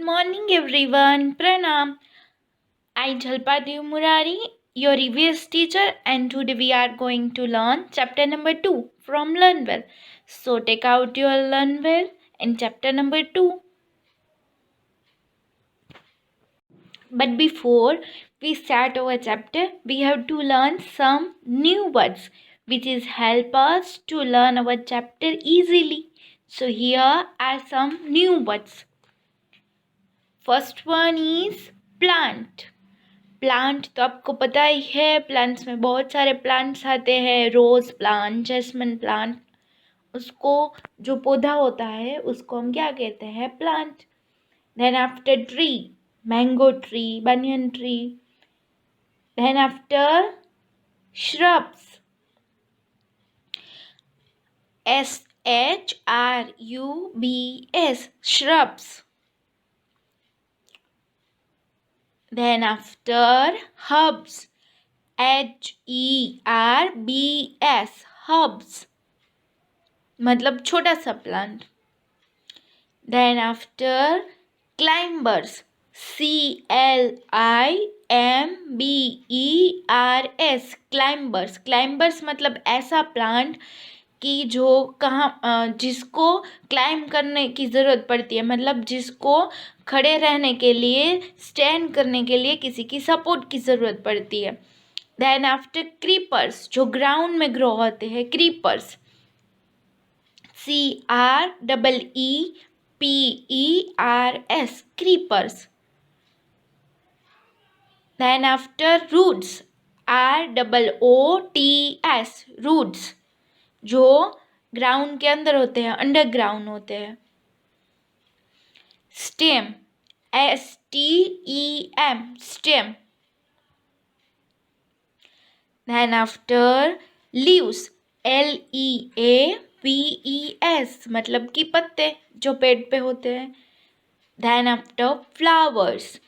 morning everyone. Pranam. I Jalpati Murari, your EVS teacher, and today we are going to learn chapter number 2 from Learn Well. So take out your Learn Well and chapter number 2. But before we start our chapter, we have to learn some new words which is help us to learn our chapter easily. So here are some new words. First one is plant. Plant तो आपको पता ही है, plants में बहुत सारे plants आते हैं, rose plant, jasmine plant. उसको जो पौधा होता है उसको हम क्या कहते हैं? Plant. Then after tree, mango tree, banyan tree. Then after shrubs, shrubs, shrubs. Then after herbs, herbs, herbs मतलब छोटा सा plant. Then after climbers, CLIMBERS, climbers. Climbers मतलब ऐसा प्लांट कि जो जिसको क्लाइंब करने की ज़रूरत पड़ती है, मतलब जिसको खड़े रहने के लिए, स्टैंड करने के लिए किसी की सपोर्ट की ज़रूरत पड़ती है। देन आफ्टर क्रीपर्स, जो ग्राउंड में ग्रो होते हैं, creepers, CREEPERS, creepers. Then after roots, ROOTS, roots, जो ग्राउंड के अंदर होते हैं, अंडरग्राउंड होते हैं। Stem, STEM, stem. Then after leaves, LEAVES, मतलब कि पत्ते जो पेड़ पे होते हैं। Then after flowers,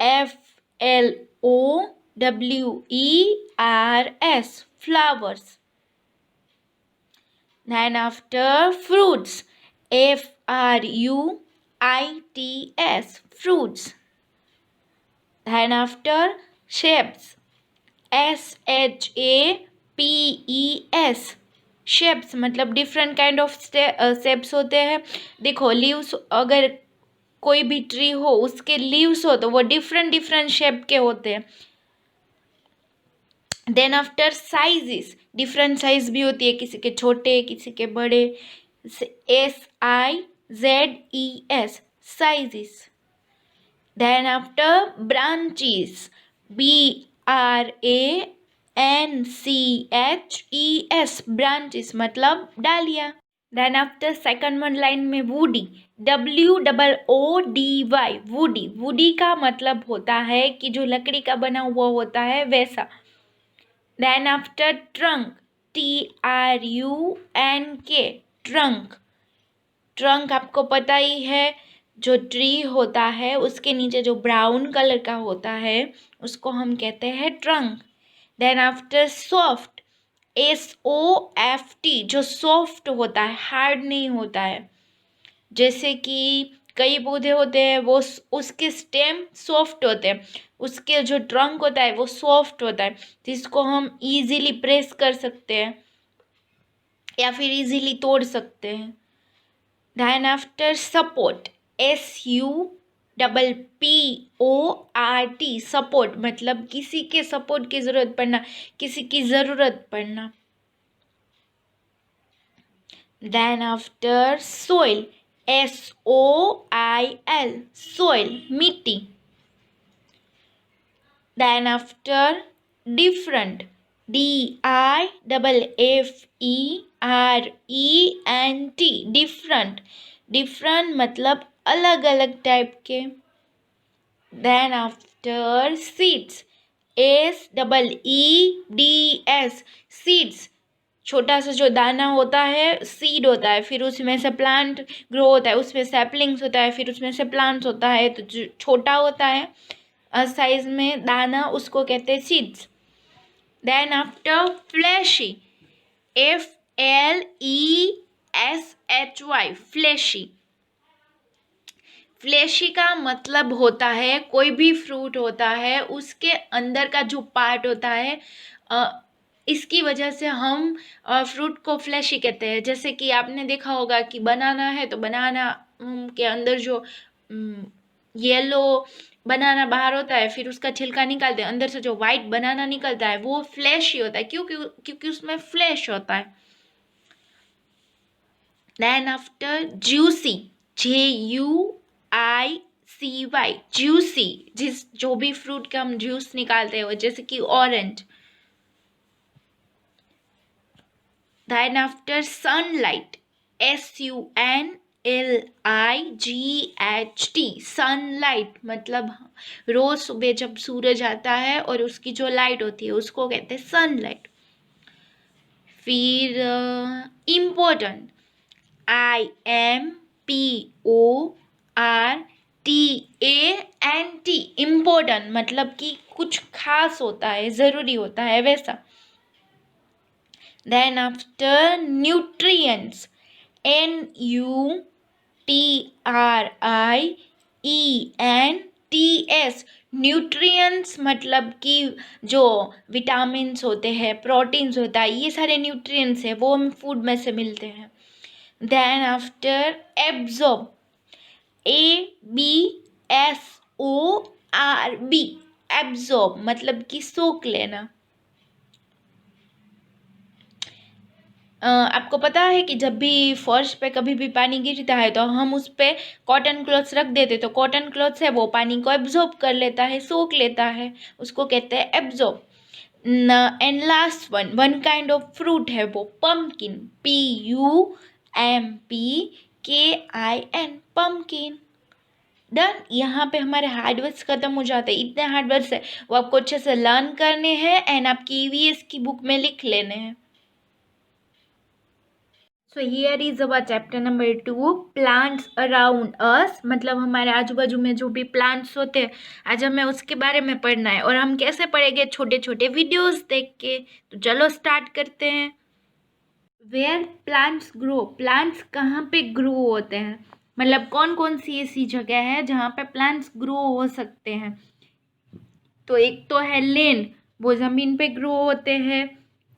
FLOWERS, flowers. Then after fruits, FRUITS, fruits. Then after shapes, SHAPES, shapes मतलब डिफरेंट काइंड ऑफ शेप्स होते हैं। देखो लीव्स, अगर कोई भी ट्री हो उसके लीव्स हो तो वो डिफरेंट शेप के होते हैं। Then after sizes, different size भी होती है, किसी के छोटे किसी के बड़े। SIZES, sizes. Then after branches, BRANCHES, branches मतलब डालियाँ। Then after second one line में वुडी, WOODY, वुडी। वुडी का मतलब होता है कि जो लकड़ी का बना हुआ होता है वैसा। Then after trunk, TRUNK, trunk. Trunk आपको पता ही है, जो ट्री होता है उसके नीचे जो ब्राउन कलर का होता है उसको हम कहते हैं trunk. Then after soft, SOFT, जो सॉफ्ट होता है, हार्ड नहीं होता है। जैसे कि कई पौधे होते हैं वो उसके स्टेम सॉफ्ट होते हैं, उसके जो ट्रंक होता है वो सॉफ्ट होता है, जिसको हम इजीली प्रेस कर सकते हैं या फिर इजीली तोड़ सकते हैं। Then after support, SUPPORT, support मतलब किसी के सपोर्ट की ज़रूरत पड़ना, किसी की ज़रूरत पड़ना। Then after soil, SOIL, soil, मिट्टी। Then after different, DIFFERENT, different. Different मतलब अलग अलग टाइप के। Then after seeds, SEEDS, seeds, छोटा सा जो दाना होता है सीड होता है, फिर उसमें से प्लांट ग्रो होता है, उसमें सैपलिंग्स होता है, फिर उसमें से प्लांट्स होता है। तो जो छोटा होता है साइज में दाना उसको कहते हैं seeds. Then after fleshy, FLESHY, fleshy. Fleshy का मतलब होता है कोई भी फ्रूट होता है उसके अंदर का जो पार्ट होता है, इसकी वजह से हम फ्रूट को फ्लैशी कहते हैं। जैसे कि आपने देखा होगा कि बनाना है तो बनाना के अंदर जो येलो बनाना बाहर होता है, फिर उसका छिलका निकालते हैं, अंदर से जो वाइट बनाना निकलता है वो फ्लैशी होता है, क्योंकि उसमें फ्लैश होता है। Then after juicy, JUICY, juicy, जो भी फ्रूट का हम जूस निकालते हैं, जैसे कि orange. Then after sunlight, SUNLIGHT, sunlight मतलब रोज सुबह जब सूरज आता है और उसकी जो लाइट होती है उसको कहते हैं सनलाइट। फिर इम्पोर्टेंट, IMPORTANT, इम्पोर्टेंट मतलब कि कुछ खास होता है, ज़रूरी होता है, वैसा। Then after nutrients, NUTRIENTS, nutrients मतलब कि जो विटामिन्स होते हैं, प्रोटीन्स होता है, ये सारे न्यूट्रिएंट्स है वो हमें फूड में से मिलते हैं। Then after absorb, ABSORB, absorb मतलब कि सोख लेना। आपको पता है कि जब भी फर्श पे कभी भी पानी गिरता है तो हम उस पे कॉटन क्लॉथ्स रख देते, तो कॉटन क्लॉथ्स है वो पानी को एब्जॉर्ब कर लेता है, सोख लेता है, उसको कहते हैं absorb. And last one kind of fruit है वो पम्पकिन, PUMPKIN, पम्पकिन। डन। यहाँ पे हमारे हार्ड वर्ड्स खत्म हो जाते हैं। इतने हार्ड वर्ड्स है वो आपको अच्छे से लर्न करने हैं एंड आपकी EVS की बुक में लिख लेने हैं। So here is our chapter number 2, plants around us, मतलब हमारे आजू बाजू में जो भी प्लांट्स होते हैं आज हमें उसके बारे में पढ़ना है। और हम कैसे पढ़ेंगे? छोटे छोटे वीडियोस देख के। तो चलो स्टार्ट करते हैं। वेयर प्लांट्स ग्रो, प्लांट्स कहाँ पे ग्रो होते हैं, मतलब कौन कौन सी ऐसी जगह है जहाँ पे प्लांट्स ग्रो हो सकते हैं। तो एक तो है लैंड, वो ज़मीन पे ग्रो होते हैं।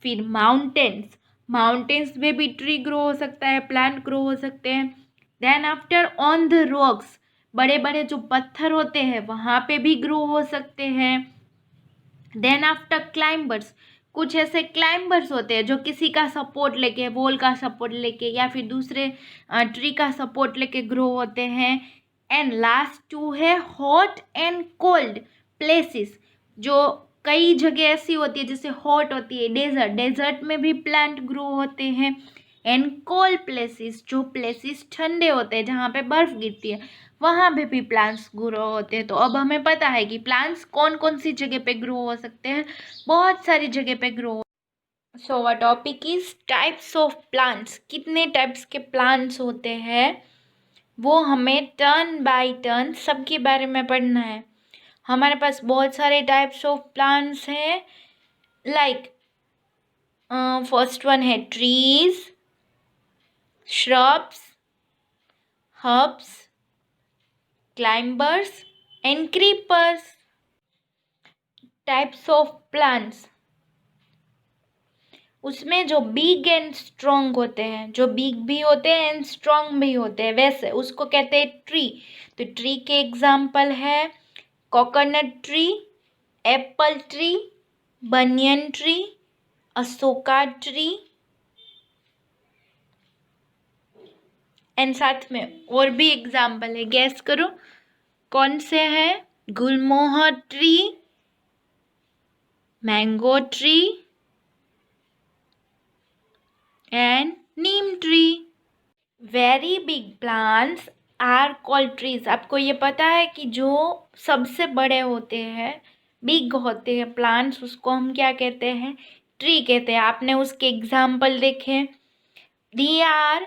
फिर माउंटेन्स, माउंटेन्स में भी ट्री ग्रो हो सकता है, प्लांट ग्रो हो सकते हैं। Then after on the rocks, बड़े बड़े जो पत्थर होते हैं वहाँ पे भी ग्रो हो सकते हैं। देन आफ्टर क्लाइंबर्स, कुछ ऐसे क्लाइंबर्स होते हैं जो किसी का सपोर्ट लेके, वॉल का सपोर्ट लेके या फिर दूसरे ट्री का सपोर्ट लेके ग्रो होते हैं। एंड लास्ट 2 है हॉट एंड कोल्ड प्लेसेस, जो कई जगह ऐसी होती है जैसे हॉट होती है डेजर्ट, डेजर्ट में भी प्लांट ग्रो होते हैं। एंड कोल्ड प्लेसेस, जो प्लेसेस ठंडे होते हैं जहाँ पे बर्फ़ गिरती है वहाँ पे भी प्लांट्स ग्रो होते हैं। तो अब हमें पता है कि प्लांट्स कौन कौन सी जगह पे ग्रो हो सकते हैं, बहुत सारी जगह पे grow. So our topic is types of plants, कितने टाइप्स के प्लांट्स होते हैं वो हमें टर्न बाय टर्न सबके बारे में पढ़ना है। हमारे पास बहुत सारे टाइप्स ऑफ प्लांट्स हैं, लाइक फर्स्ट वन है trees, shrubs, herbs, climbers and creepers. Types of plants, उसमें जो बिग एंड स्ट्रॉन्ग होते हैं, जो बिग भी होते हैं एंड स्ट्रॉन्ग भी होते हैं, वैसे उसको कहते हैं ट्री। तो ट्री के एग्जाम्पल है coconut tree, Apple tree, banyan tree, Ashoka tree, and साथ में और भी एग्जाम्पल है, गैस करो कौन से हैं? Gulmohar tree, mango tree and neem tree. Very big plants are called trees. आपको ये पता है कि जो सबसे बड़े होते हैं, बिग होते हैं प्लांट्स, उसको हम क्या कहते हैं? ट्री कहते हैं। आपने उसके एग्जाम्पल देखे, they are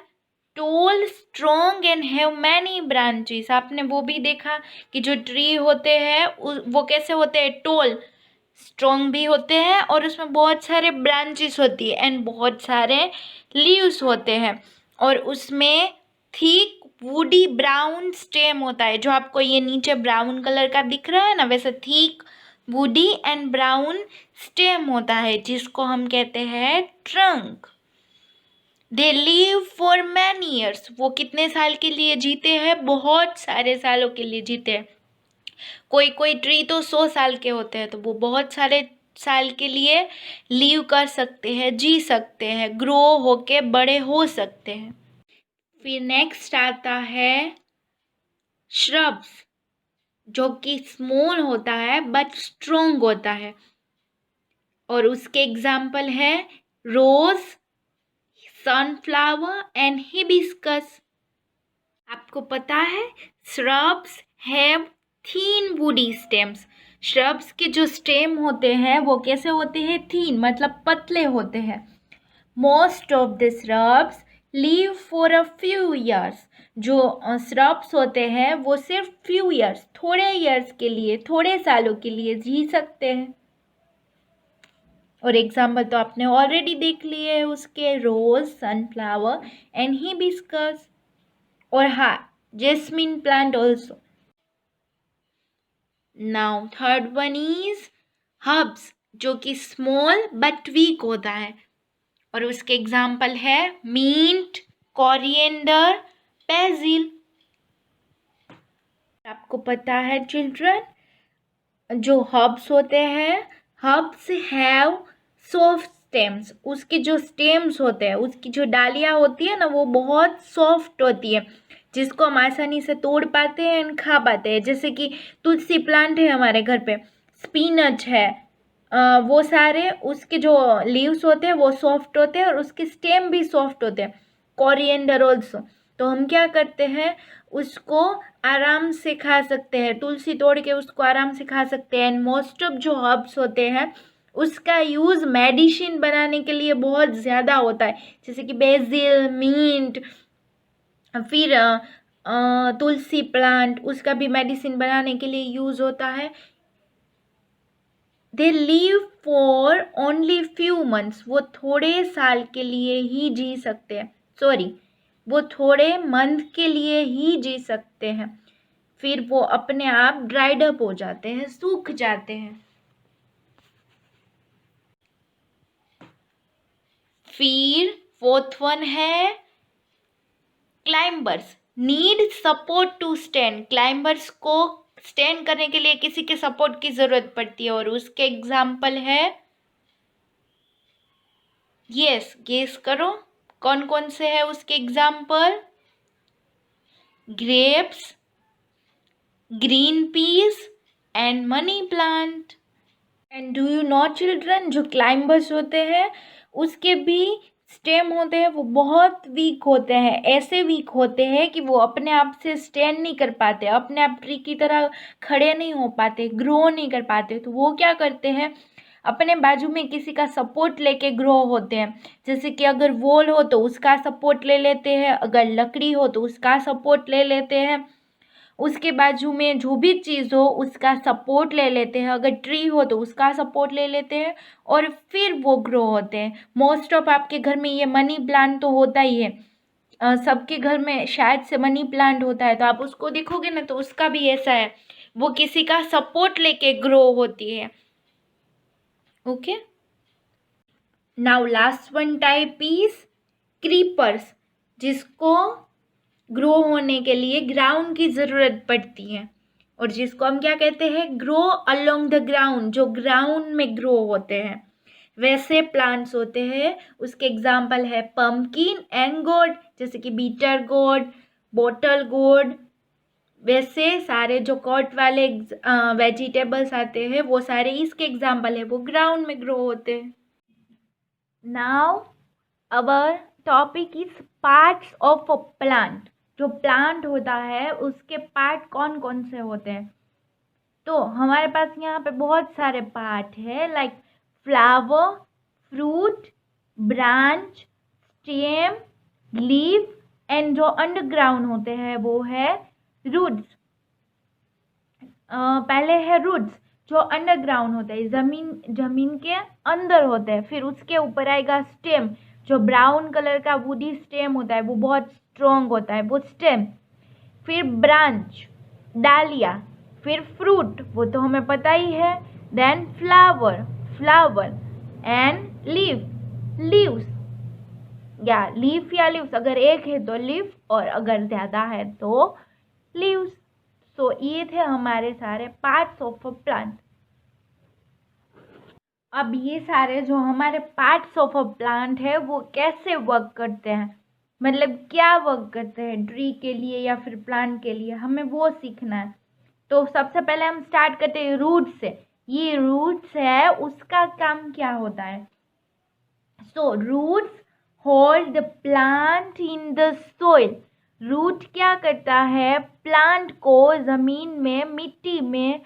tall, strong and have many branches. आपने वो भी देखा कि जो ट्री होते हैं वो कैसे होते हैं? टोल, स्ट्रॉन्ग भी होते हैं और उसमें बहुत सारे ब्रांचेस होती है एंड बहुत सारे लीव्स होते हैं और उसमें थिक वुडी ब्राउन स्टेम होता है, जो आपको ये नीचे ब्राउन कलर का दिख रहा है ना, वैसे thick woody and brown stem होता है, जिसको हम कहते हैं trunk. They live for many years, वो कितने साल के लिए जीते हैं? बहुत सारे सालों के लिए जीते हैं। कोई कोई ट्री तो 100 साल के होते हैं, तो वो बहुत सारे साल के लिए लीव कर सकते हैं, जी सकते हैं, ग्रो होके बड़े हो सकते हैं। फिर नेक्स्ट आता है श्रब्स, जो कि स्मॉल होता है बट स्ट्रोंग होता है, और उसके एग्जाम्पल है रोज, सनफ्लावर एंड हिबिस्कस। आपको पता है shrubs have thin woody stems. Shrubs के जो स्टेम होते हैं वो कैसे होते हैं? थीन, मतलब पतले होते हैं। Most of the shrubs live for a few years. जो श्रब्स होते हैं वो सिर्फ फ्यू ईयर्स, थोड़े ईयर्स के लिए, थोड़े सालों के लिए जी सकते हैं। और एग्जाम्पल तो आपने ऑलरेडी देख लिए है उसके, रोज, सनफ्लावर एंड हिबिस्कस। और हाँ, Jasmine plant also. Now third one is herbs, जो कि स्मॉल बट वीक होता है, और उसके एग्जाम्पल है मिंट, कोरिएंडर, बेसिल। आपको पता है चिल्ड्रन, जो हर्ब्स होते हैं, हर्ब्स हैव सॉफ्ट स्टेम्स। उसके जो स्टेम्स होते हैं, उसकी जो डालियाँ होती है ना, वो बहुत सॉफ्ट होती है, जिसको हम आसानी से तोड़ पाते हैं एंड खा पाते हैं। जैसे कि तुलसी प्लांट है हमारे घर पे, स्पिनच है, वो सारे उसके जो लीव्स होते हैं वो सॉफ्ट होते हैं और उसके स्टेम भी सॉफ्ट होते हैं। Coriander also. तो हम क्या करते हैं, उसको आराम से खा सकते हैं, तुलसी तोड़ के उसको आराम से खा सकते हैं। एंड मोस्ट ऑफ जो हर्ब्स होते हैं उसका यूज़ मेडिसिन बनाने के लिए बहुत ज़्यादा होता है, जैसे कि बेसिल, मिंट, फिर तुलसी प्लांट, उसका भी मेडिसिन बनाने के लिए यूज़ होता है। They live for only few months, वो थोड़े साल के लिए ही जी सकते हैं, सॉरी, वो थोड़े मंथ के लिए ही जी सकते हैं, फिर वो अपने आप ड्राइड अप हो जाते हैं, सूख जाते हैं। फिर फोर्थ वन है climbers need support to stand. Climbers को स्टैंड करने के लिए किसी के सपोर्ट की जरूरत पड़ती है, और उसके एग्जाम्पल है, यस गेस करो कौन कौन से है उसके example? Grapes, green peas and money plant. And do you know children, जो क्लाइंबर्स होते हैं उसके भी स्टेम होते हैं, वो बहुत वीक होते हैं, ऐसे वीक होते हैं कि वो अपने आप से स्टैंड नहीं कर पाते, अपने आप ट्री की तरह खड़े नहीं हो पाते, ग्रो नहीं कर पाते। तो वो क्या करते हैं, अपने बाजू में किसी का सपोर्ट लेके ग्रो होते हैं। जैसे कि अगर वॉल हो तो उसका सपोर्ट ले लेते हैं, अगर लकड़ी हो तो उसका सपोर्ट ले लेते हैं, उसके बाजू में जो भी चीज़ हो उसका सपोर्ट ले लेते हैं, अगर ट्री हो तो उसका सपोर्ट ले लेते हैं, और फिर वो ग्रो होते हैं। मोस्ट ऑफ आपके घर में ये मनी प्लांट तो होता ही है, सबके घर में शायद से मनी प्लांट होता है, तो आप उसको देखोगे ना तो उसका भी ऐसा है, वो किसी का सपोर्ट लेके ग्रो होती है। Okay, now last one type is creepers, जिसको ग्रो होने के लिए ग्राउंड की ज़रूरत पड़ती है, और जिसको हम क्या कहते हैं, ग्रो अलोंग द ग्राउंड, जो ग्राउंड में ग्रो होते हैं, वैसे प्लांट्स होते हैं। उसके एग्जाम्पल है पम्पकिन एंड गोड, जैसे कि बीटर गोड, बॉटल गोड, वैसे सारे जो कॉट वाले वेजिटेबल्स आते हैं वो सारे इसके एग्जाम्पल है, वो ग्राउंड में ग्रो होते हैं। Now our topic is parts of a plant. जो प्लांट होता है उसके पार्ट कौन कौन से होते हैं? तो हमारे पास यहाँ पे बहुत सारे पार्ट है, like flower, fruit, branch, stem, leaf, and जो अंडरग्राउंड होते हैं वो है रूट्स। पहले है रूट्स, जो अंडरग्राउंड होता है, जमीन के अंदर होता है। फिर उसके ऊपर आएगा स्टेम, जो ब्राउन कलर का वुडी स्टेम होता है, वो बहुत स्ट्रॉन्ग होता है, वो स्टेम। फिर ब्रांच डालिया, फिर फ्रूट वो तो हमें पता ही है, देन फ्लावर एंड लीव्स या लीव्स, अगर एक है तो लीफ और अगर ज़्यादा है तो लीव्स। सो ये थे हमारे सारे पार्ट्स ऑफ अ प्लांट। अब ये सारे जो हमारे पार्ट्स ऑफ अ प्लांट है वो कैसे वर्क करते हैं, मतलब क्या वर्क करते हैं ट्री के लिए या फिर प्लांट के लिए, हमें वो सीखना है। तो सबसे पहले हम स्टार्ट करते हैं रूट्स से। ये रूट्स है, उसका काम क्या होता है। So roots hold the plant in the soil. Root क्या करता है, प्लांट को जमीन में, मिट्टी में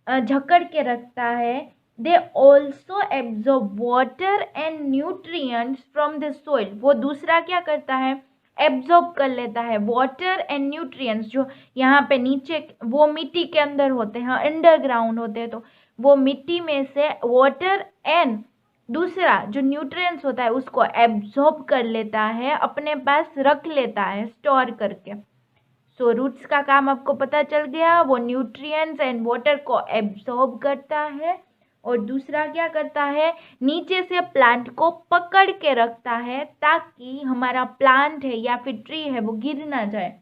जकड़ के रखता है। They also absorb water and nutrients from the soil. वो दूसरा क्या करता है, एब्जॉर्ब कर लेता है वाटर एंड न्यूट्रिएंट्स, जो यहाँ पे नीचे वो मिट्टी के अंदर होते हैं, अंडरग्राउंड होते हैं, तो वो मिट्टी में से वाटर एंड दूसरा जो न्यूट्रिएंट्स होता है उसको एब्जॉर्ब कर लेता है, अपने पास रख लेता है स्टोर करके। सो रूट्स का काम आपको पता चल गया, वो न्यूट्रिएंट्स एंड वाटर को एब्जॉर्ब करता है और दूसरा क्या करता है, नीचे से प्लांट को पकड़ के रखता है ताकि हमारा प्लांट है या फिर ट्री है वो गिर ना जाए।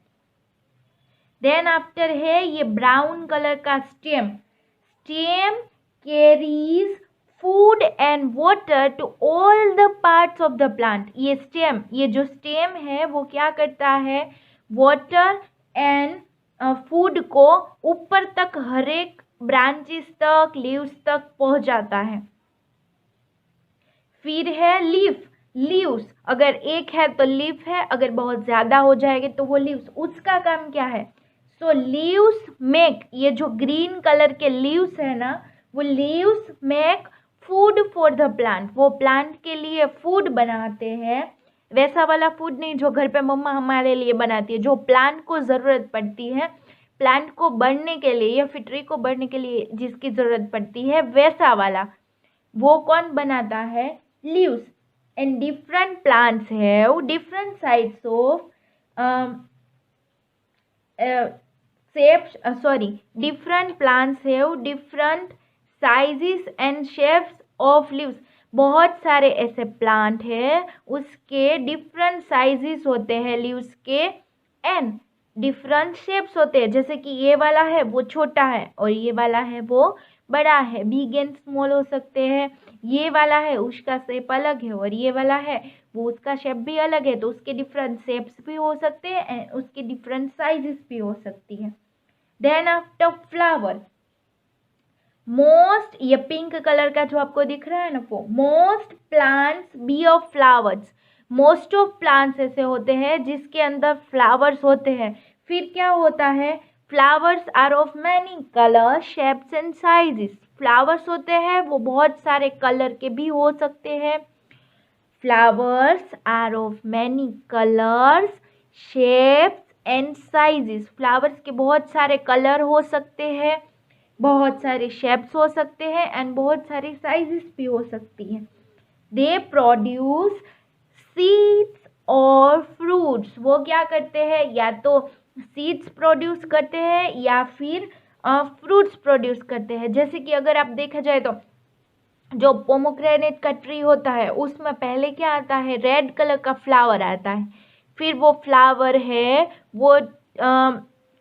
देन आफ्टर है ये ब्राउन कलर का stem carries food and water to all the parts of the plant. ये स्टेम, ये जो स्टेम है वो क्या करता है, वाटर एंड फूड को ऊपर तक हर एक ब्रांचेस तक, लीव्स तक पहुंचाता है। फिर है लीव्स, अगर एक है तो लीफ है, अगर बहुत ज़्यादा हो जाएगी तो वो लीव्स, उसका काम क्या है। सो लीव्स मेक, ये जो ग्रीन कलर के लीव्स है ना, वो leaves make food for the plant. वो प्लांट के लिए फूड बनाते हैं, वैसा वाला फूड नहीं जो घर पे मम्मा हमारे लिए बनाती है, जो प्लांट को ज़रूरत पड़ती है, प्लांट को बढ़ने के लिए या फिर ट्री को बढ़ने के लिए जिसकी ज़रूरत पड़ती है, वैसा वाला वो कौन बनाता है, leaves. And different plants have different sides of different plants have different sizes and shapes of leaves। बहुत सारे ऐसे प्लांट है उसके डिफरेंट साइजेस होते हैं लीव्स के, एंड डिफरेंट शेप्स होते हैं, जैसे कि ये वाला है वो छोटा है और ये वाला है वो बड़ा है, बिग एंड स्मॉल हो सकते हैं। ये वाला है उसका शेप अलग है और ये वाला है वो उसका शेप भी अलग है, तो उसके डिफरेंट शेप्स भी हो सकते हैं एंड उसकी डिफरेंट साइजेस भी हो सकती है। देन आफ्टर फ्लावर, मोस्ट, ये पिंक कलर का जो आपको दिख रहा है ना, वो most plants be of flowers. Most of plants ऐसे होते हैं जिसके अंदर फ्लावर्स होते हैं। फिर क्या होता है, flowers are of many colour shapes and sizes. Flowers होते हैं वो बहुत सारे कलर के भी हो सकते हैं। Flowers are of many colours shapes and sizes. Flowers के बहुत सारे कलर हो सकते हैं, बहुत सारे शेप्स हो सकते हैं एंड बहुत सारी साइजेस भी हो सकती हैं। दे प्रोड्यूस सीड्स और फ्रूट्स। वो क्या करते हैं, या तो सीड्स प्रोड्यूस करते हैं या फिर फ्रूट्स प्रोड्यूस करते हैं। जैसे कि अगर आप देखा जाए तो जो पोमोग्रेनेट का ट्री होता है उसमें पहले क्या आता है, रेड कलर का फ्लावर आता है, फिर वो फ्लावर है वो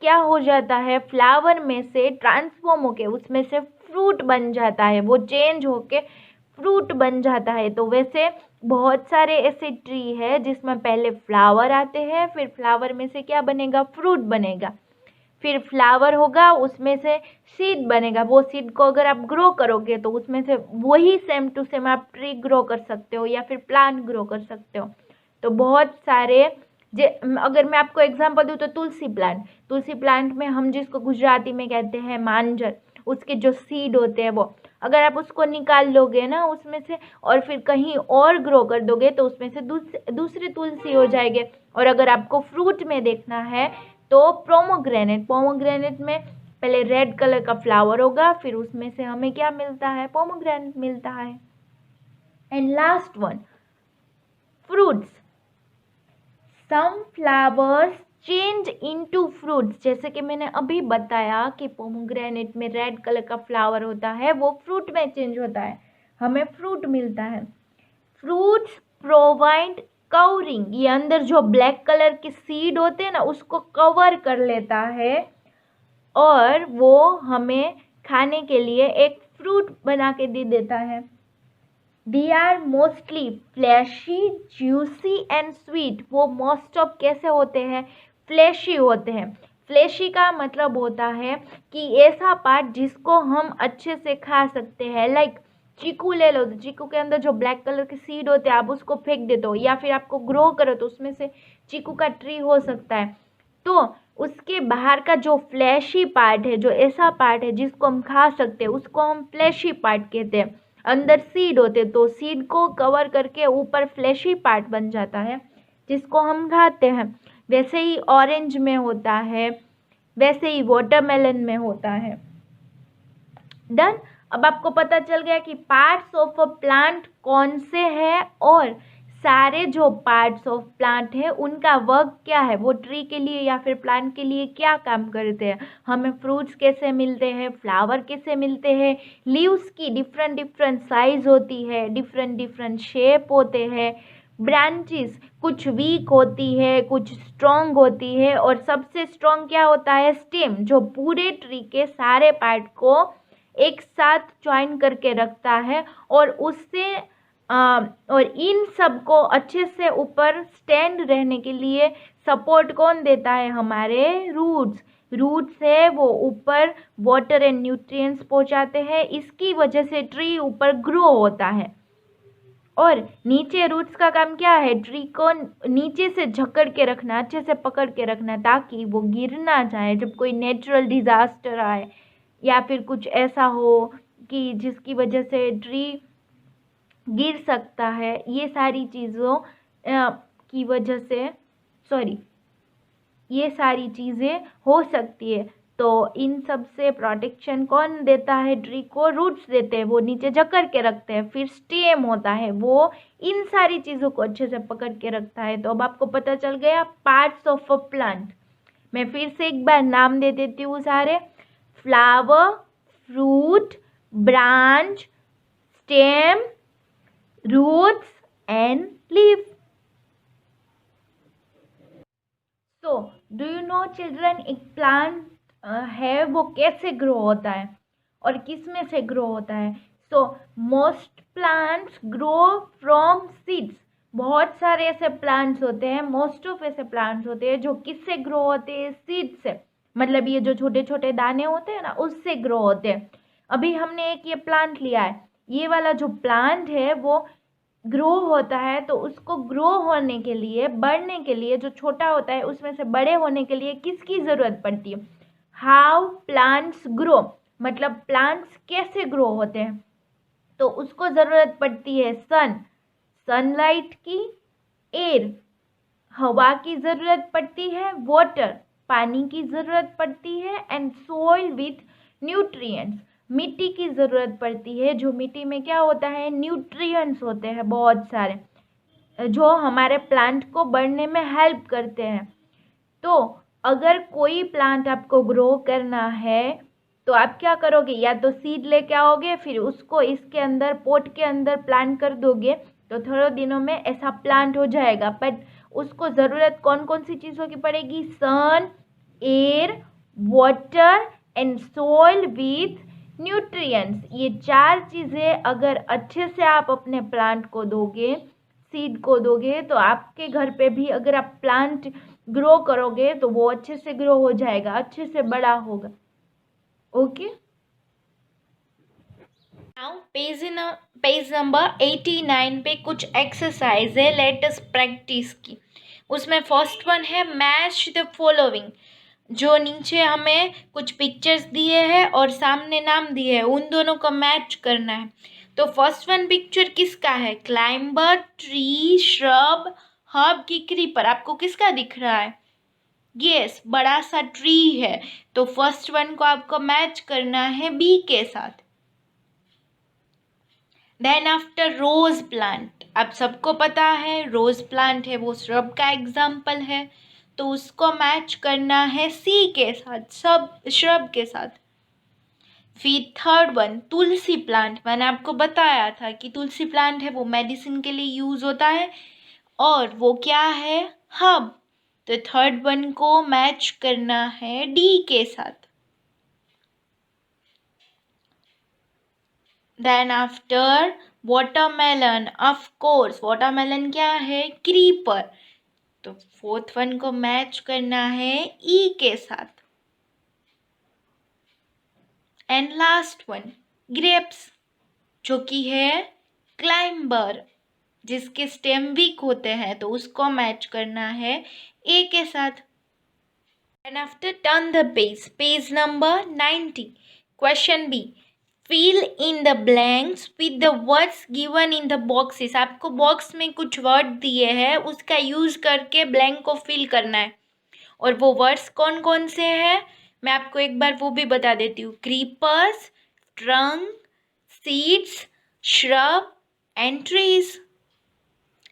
क्या हो जाता है, फ्लावर में से ट्रांसफॉर्म होके उसमें से फ्रूट बन जाता है, वो चेंज होके फ्रूट बन जाता है। तो वैसे बहुत सारे ऐसे ट्री है जिसमें पहले फ्लावर आते हैं, फिर फ्लावर में से क्या बनेगा, फ्रूट बनेगा, फिर फ्लावर होगा उसमें से सीड बनेगा। वो सीड को अगर आप ग्रो करोगे तो उसमें से वही सेम टू सेम आप ट्री ग्रो कर सकते हो या फिर प्लांट ग्रो कर सकते हो। तो बहुत सारे अगर मैं आपको एग्जांपल दूँ तो तुलसी प्लांट में हम जिसको गुजराती में कहते हैं मांजर, उसके जो सीड होते हैं वो अगर आप उसको निकाल लोगे ना उसमें से और फिर कहीं और ग्रो कर दोगे तो उसमें से दूसरी तुलसी हो जाएगी। और अगर आपको फ्रूट में देखना है तो पोमोग्रेनेट में पहले रेड कलर का फ्लावर होगा, फिर उसमें से हमें क्या मिलता है, पोमोग्रेनेट मिलता है। And last one, fruits. Some flowers change into fruits. जैसे कि मैंने अभी बताया कि पोमोग्रेनेट में रेड कलर का फ्लावर होता है, वो फ्रूट में चेंज होता है, हमें फ्रूट मिलता है। फ्रूट्स प्रोवाइड कवरिंग, ये अंदर जो ब्लैक कलर के सीड होते हैं ना, उसको कवर कर लेता है और वो हमें खाने के लिए एक फ्रूट बना के दे देता है। They are mostly fleshy, juicy and sweet. वो मोस्ट ऑफ कैसे होते हैं? फ्लैशी होते हैं। फ्लैशी का मतलब होता है कि ऐसा पार्ट जिसको हम अच्छे से खा सकते हैं। लाइक चीकू ले लो, तो चीकू के अंदर जो ब्लैक कलर के सीड होते हैं आप उसको फेंक देते हो, या फिर आपको ग्रो करो तो उसमें से चीकू का ट्री हो सकता है। तो उसके बाहर का जो फ्लैशी पार्ट है, जो ऐसा पार्ट है जिसको हम खा सकते हैं, उसको हम फ्लैशी पार्ट कहते हैं। अंदर सीड होते तो सीड को कवर करके ऊपर फ्लैशी पार्ट बन जाता है जिसको हम खाते हैं। वैसे ही ऑरेंज में होता है, वैसे ही वाटरमेलन में होता है। डन। अब आपको पता चल गया कि पार्ट्स ऑफ अ प्लांट कौन से हैं और सारे जो पार्ट्स ऑफ प्लांट है उनका वर्क क्या है, वो ट्री के लिए या फिर प्लांट के लिए क्या काम करते हैं। हमें फ्रूट्स कैसे मिलते हैं, फ्लावर कैसे मिलते हैं, लीव्स की डिफरेंट डिफरेंट साइज होती है, डिफरेंट डिफरेंट शेप होते हैं, ब्रांचेस कुछ वीक होती है, कुछ स्ट्रॉन्ग होती है, और सबसे स्ट्रॉन्ग क्या होता है? स्टेम, जो पूरे ट्री के सारे पार्ट को एक साथ ज्वाइन करके रखता है और उससे और इन सब को अच्छे से ऊपर स्टैंड रहने के लिए सपोर्ट कौन देता है? हमारे रूट्स। रूट्स है वो ऊपर वाटर एंड न्यूट्रिएंट्स पहुंचाते हैं, इसकी वजह से ट्री ऊपर ग्रो होता है। और नीचे रूट्स का काम क्या है? ट्री को नीचे से जकड़ के रखना, अच्छे से पकड़ के रखना, ताकि वो गिर ना जाए जब कोई नेचुरल डिजास्टर आए या फिर कुछ ऐसा हो कि जिसकी वजह से ट्री गिर सकता है। ये सारी चीज़ों की वजह से ये सारी चीज़ें हो सकती है। तो इन सब से प्रोटेक्शन कौन देता है? ट्री को रूट्स देते हैं, वो नीचे जकड़ के रखते हैं। फिर स्टेम होता है, वो इन सारी चीज़ों को अच्छे से पकड़ के रखता है। तो अब आपको पता चल गया पार्ट्स ऑफ अ प्लांट। मैं फिर से एक बार नाम दे देती हूँ सारे: flower, fruit, branch, stem, roots and leaf. तो डू यू नो चिल्ड्रन, एक प्लांट है वो कैसे ग्रो होता है और किस में से ग्रो होता है? So most plants grow from seeds. बहुत सारे ऐसे प्लांट्स होते हैं, मोस्ट ऑफ ऐसे प्लांट्स होते हैं जो किससे ग्रो होते हैं? सीड से। मतलब ये जो छोटे छोटे दाने होते हैं ना, उससे ग्रो होते हैं। अभी हमने एक ये प्लांट लिया है, ये वाला जो प्लांट है वो ग्रो होता है, तो उसको ग्रो होने के लिए, बढ़ने के लिए, जो छोटा होता है उसमें से बड़े होने के लिए किसकी ज़रूरत पड़ती है? हाउ प्लांट्स ग्रो, मतलब प्लांट्स कैसे ग्रो होते हैं। तो उसको ज़रूरत पड़ती है सनलाइट की, एयर हवा की ज़रूरत पड़ती है, वाटर पानी की ज़रूरत पड़ती है, एंड सॉइल विथ न्यूट्रिएंट्स मिट्टी की ज़रूरत पड़ती है। जो मिट्टी में क्या होता है? न्यूट्रिएंट्स होते हैं बहुत सारे, जो हमारे प्लांट को बढ़ने में हेल्प करते हैं। तो अगर कोई प्लांट आपको ग्रो करना है तो आप क्या करोगे? या तो सीड लेके आओगे, फिर उसको इसके अंदर पॉट के अंदर प्लांट कर दोगे, तो थोड़े दिनों में ऐसा प्लांट हो जाएगा। बट उसको ज़रूरत कौन कौन सी चीज़ों की पड़ेगी? Sun, air, water and soil with nutrients. ये 4 चीज़ें अगर अच्छे से आप अपने प्लांट को दोगे, सीड को दोगे, तो आपके घर पे भी अगर आप प्लांट ग्रो करोगे तो वो अच्छे से ग्रो हो जाएगा, अच्छे से बड़ा होगा। ओके, नाउ पेज नंबर 89 पे कुछ एक्सरसाइज है, लेट अस प्रैक्टिस की। उसमें फर्स्ट वन है मैच द फॉलोइंग। जो नीचे हमें कुछ पिक्चर्स दिए हैं और सामने नाम दिए हैं, उन दोनों को मैच करना है। तो फर्स्ट वन पिक्चर किसका है? क्लाइंबर, ट्री, श्रब, हर्ब की क्रीपर। आपको किसका दिख रहा है? यस, बड़ा सा ट्री है। तो फर्स्ट वन को आपको मैच करना है बी के साथ। देन आफ्टर रोज प्लांट, आप सबको पता है रोज प्लांट है वो श्रब का एग्जाम्पल है, तो उसको मैच करना है सी के साथ, सब श्रब के साथ। फिर थर्ड वन, तुलसी प्लांट। मैंने आपको बताया था कि तुलसी प्लांट है वो मेडिसिन के लिए यूज होता है और वो क्या है, हर्ब। तो थर्ड वन को मैच करना है डी के साथ। Then after watermelon, of course watermelon क्या है, क्रीपर। तो फोर्थ वन को मैच करना है ई के साथ। एंड लास्ट वन, ग्रेप्स, जो कि है क्लाइंबर, जिसके स्टेम वीक होते हैं, तो उसको मैच करना है ए के साथ। And after turn the page, page number 90, question B, fill in the blanks with the words given in the boxes. आपको बॉक्स में कुछ वर्ड दिए हैं, उसका यूज करके ब्लैंक को फिल करना है। और वो वर्ड्स कौन कौन से हैं मैं आपको एक बार वो भी बता देती हूँ। Creepers, trunk, seeds, shrub and trees.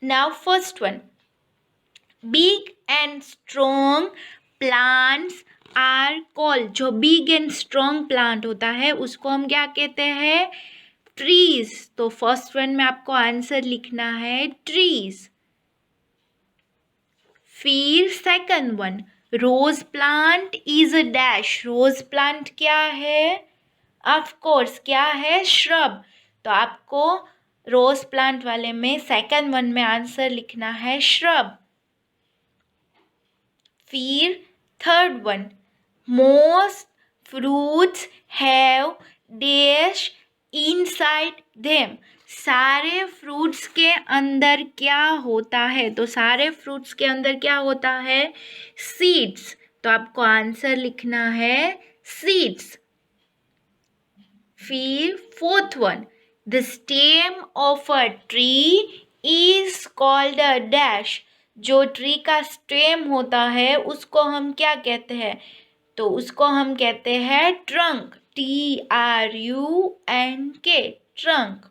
Now first one, big and strong plants are called, जो big and strong plant होता है उसको हम क्या कहते हैं, trees। तो फर्स्ट वन में आपको आंसर लिखना है trees। फिर second one, rose plant is a dash. Rose plant क्या है, ऑफ कोर्स क्या है, श्रब। तो आपको रोज प्लांट वाले में सेकंड वन में आंसर लिखना है श्रब। फिर third one, most fruits have dash inside them. सारे फ्रूट्स के अंदर क्या होता है, तो सारे फ्रूट्स के अंदर क्या होता है, सीड्स। तो आपको आंसर लिखना है सीड्स। फिर fourth one, the stem of a tree is called a dash. जो ट्री का स्टेम होता है उसको हम क्या कहते हैं, तो उसको हम कहते हैं trunk, TRUNK, trunk.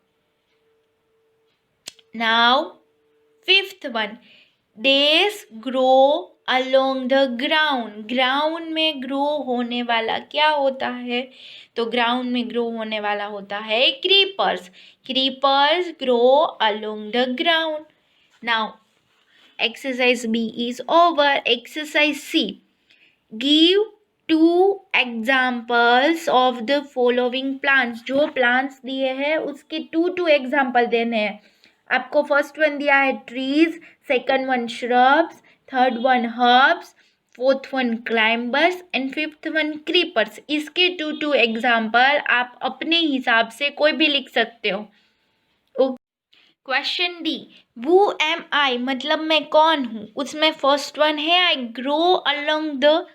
Now fifth one, days grow along the ground. Ground में ग्रो होने वाला क्या होता है, तो ग्राउंड में ग्रो होने वाला होता है creepers. Creepers grow along the ground. Now exercise B is over. Exercise C, give 2 examples of the following plants. जो प्लांट्स दिए हैं उसके 2 एग्जाम्पल देने हैं आपको। फर्स्ट वन दिया है trees, second one shrubs, third one herbs, fourth one climbers and fifth one creepers. इसके 2 एग्जाम्पल आप अपने हिसाब से कोई भी लिख सकते हो। क्वेश्चन डी, वू एम आई मतलब मैं कौन हूँ, उसमें फर्स्ट वन है I grow along the,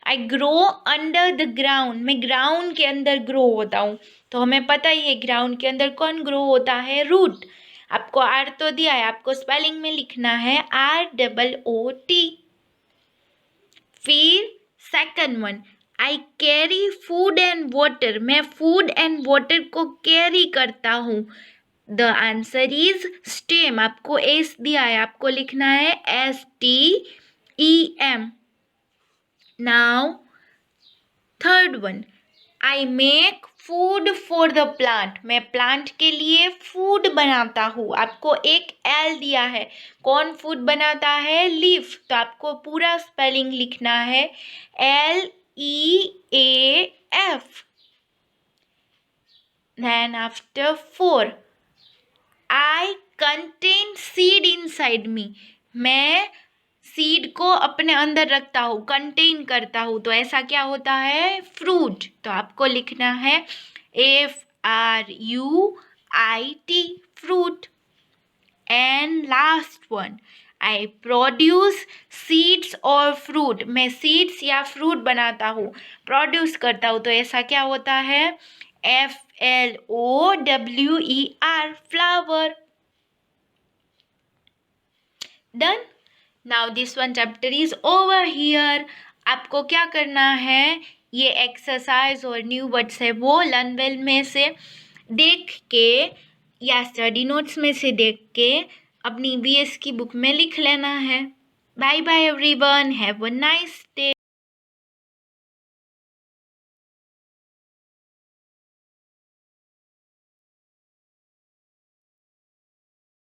I grow under the ground. मैं ग्राउंड के अंदर ग्रो होता हूँ। तो हमें पता ही है ग्राउंड के अंदर कौन ग्रो होता है, रूट। आपको आर तो दिया है, आपको स्पेलिंग में लिखना है ROOT। फिर second one, I carry food and water. मैं फूड एंड वाटर को कैरी करता हूँ। The answer is stem. आपको एस दिया है, आपको लिखना है STEM। Now third one, I make food for the plant. मैं प्लांट के लिए फूड बनाता हूँ। आपको एक एल दिया है, कौन फूड बनाता है, लीफ। तो आपको पूरा स्पेलिंग लिखना है LEAF। देन आफ्टर 4, आई कंटेन सीड इनसाइड मी। मैं सीड को अपने अंदर रखता हूँ, कंटेन करता हूँ। तो ऐसा क्या होता है, फ्रूट। तो आपको लिखना है FRUIT, fruit. And last one, I produce seeds और फ्रूट। मैं सीड्स या फ्रूट बनाता हूँ, प्रोड्यूस करता हूँ। तो ऐसा क्या होता है, FLOWER, flower. Done. Now this one chapter is over here. आपको क्या करना है, ये एक्सरसाइज और न्यू वर्ड्स है वो लर्न वेल में से देख के या स्टडी नोट्स में से देख के अपनी BS की बुक में लिख लेना है। Bye bye everyone. Have a nice day.